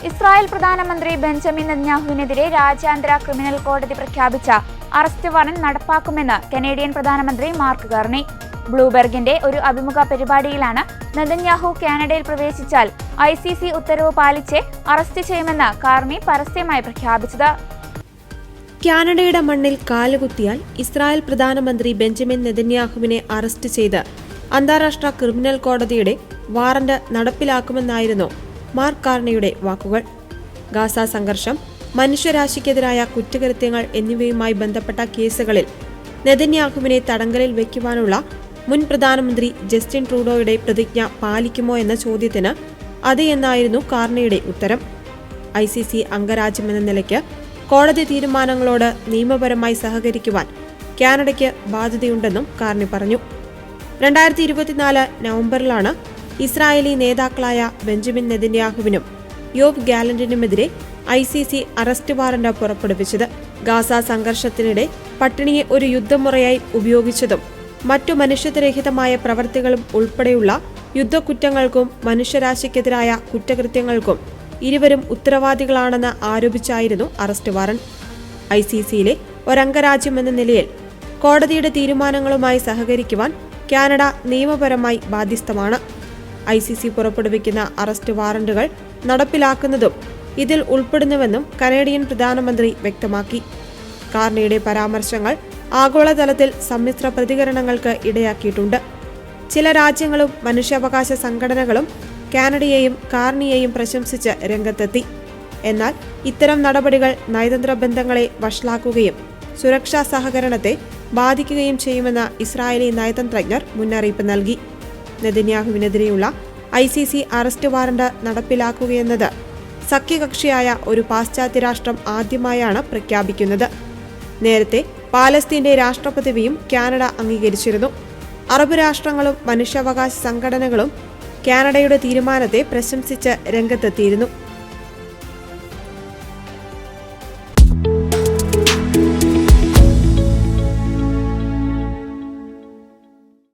Israel പ്രധാനമന്ത്രി Benjamin നെതന്യാഹുവിനെതിരെ രാജ്യാന്തര criminal കോടതി പ്രഖ്യാപിച്ച അറസ്റ്റ് വാറന്റ് നടപ്പാക്കുമെന്ന് കനേഡിയൻ പ്രധാനമന്ത്രി മാർക്ക് കാർണി. ബ്ലൂബെർഗിന്റെ ഒരു അഭിമുഖ പരിപാടിയിലാണ് നെതന്യാഹു കാനഡയിൽ പ്രവേശിച്ചാൽ ICC ഉത്തരവ് പാലിച്ച് അറസ്റ്റ് ചെയ്യുമെന്ന് കാർണി പരസ്യമായി പ്രഖ്യാപിച്ചത്. കാനഡയുടെ മണ്ണിൽ കാലുകുത്തിയാൽ ഇസ്രായേൽ പ്രധാനമന്ത്രി ബെഞ്ചമിൻ നെതന്യാഹുവിനെ അറസ്റ്റ് ചെയ്ത് അന്താരാഷ്ട്ര ക്രിമിനൽ കോടതിയുടെ വാറന്റ് നടപ്പിലാക്കുമെന്നായിരുന്നു മാർക്ക് കാർണിയുടെ വാക്കുകൾ. ഗാസ സംഘർഷം, മനുഷ്യരാശിക്കെതിരായ കുറ്റകൃത്യങ്ങൾ എന്നിവയുമായി ബന്ധപ്പെട്ട കേസുകളിൽ നെതന്യാഹുവിനെ തടങ്കലിൽ വയ്ക്കുവാനുള്ള മുൻ പ്രധാനമന്ത്രി ജസ്റ്റിൻ ട്രൂഡോയുടെ പ്രതിജ്ഞ പാലിക്കുമോ എന്ന ചോദ്യത്തിന് അതെ എന്നായിരുന്നു കാർണിയുടെ ഉത്തരം. ICC അംഗരാജ്യമെന്ന നിലയ്ക്ക് കോടതി തീരുമാനങ്ങളോട് നിയമപരമായി സഹകരിക്കുവാൻ കാനഡയ്ക്ക് ബാധ്യതയുണ്ടെന്നും കാർണി പറഞ്ഞു. 2024 നവംബറിലാണ് ഇസ്രായേലി നേതാക്കളായ ബെഞ്ചമിൻ നെതന്യാഹുവിനും യോവ് ഗാലന്റിനുമെതിരെ ICC അറസ്റ്റ് വാറന്റ് പുറപ്പെടുവിച്ചത്. ഗാസ സംഘർഷത്തിനിടെ പട്ടിണിയെ ഒരു യുദ്ധമുറയായി ഉപയോഗിച്ചതും മറ്റു മനുഷ്യത്വരഹിതമായ പ്രവർത്തികളും ഉൾപ്പെടെയുള്ള യുദ്ധക്കുറ്റങ്ങൾക്കും മനുഷ്യരാശിക്കെതിരായ കുറ്റകൃത്യങ്ങൾക്കും ഇരുവരും ഉത്തരവാദികളാണെന്ന് ആരോപിച്ചായിരുന്നു അറസ്റ്റ് വാറന്റ്. ICCയിലെ ഒരംഗരാജ്യമെന്ന നിലയിൽ കോടതിയുടെ തീരുമാനങ്ങളുമായി സഹകരിക്കുവാൻ കാനഡ നിയമപരമായി ബാധ്യസ്ഥമാണ്. ICC പുറപ്പെടുവിക്കുന്ന അറസ്റ്റ് വാറന്റുകൾ നടപ്പിലാക്കുന്നതും ഇതിൽ ഉൾപ്പെടുന്നുവെന്നും കനേഡിയൻ പ്രധാനമന്ത്രി വ്യക്തമാക്കി. കാർണിയുടെ പരാമർശങ്ങൾ ആഗോളതലത്തിൽ സമ്മിശ്ര പ്രതികരണങ്ങൾക്ക് ഇടയാക്കിയിട്ടുണ്ട്. ചില രാജ്യങ്ങളും മനുഷ്യാവകാശ സംഘടനകളും കാനഡയെയും കാർണിയെയും പ്രശംസിച്ച് രംഗത്തെത്തി. എന്നാൽ ഇത്തരം നടപടികൾ നയതന്ത്ര ബന്ധങ്ങളെ വഷളാക്കുകയും സുരക്ഷാ സഹകരണത്തെ ബാധിക്കുകയും ചെയ്യുമെന്ന് ഇസ്രായേലി നയതന്ത്രജ്ഞർ മുന്നറിയിപ്പ് നൽകി. നെതന്യാഹുവിനെതിരെയുള്ള ICC അറസ്റ്റ് വാറന്റ് നടപ്പിലാക്കുകയെന്നത് സഖ്യകക്ഷിയായ ഒരു പാശ്ചാത്യ രാഷ്ട്രം ആദ്യമായാണ് പ്രഖ്യാപിക്കുന്നത്. നേരത്തെ പാലസ്തീന്റെ രാഷ്ട്രപദവിയും കാനഡ അംഗീകരിച്ചിരുന്നു. അറബ് രാഷ്ട്രങ്ങളും മനുഷ്യാവകാശ സംഘടനകളും കാനഡയുടെ തീരുമാനത്തെ പ്രശംസിച്ച് രംഗത്തെത്തിയിരുന്നു.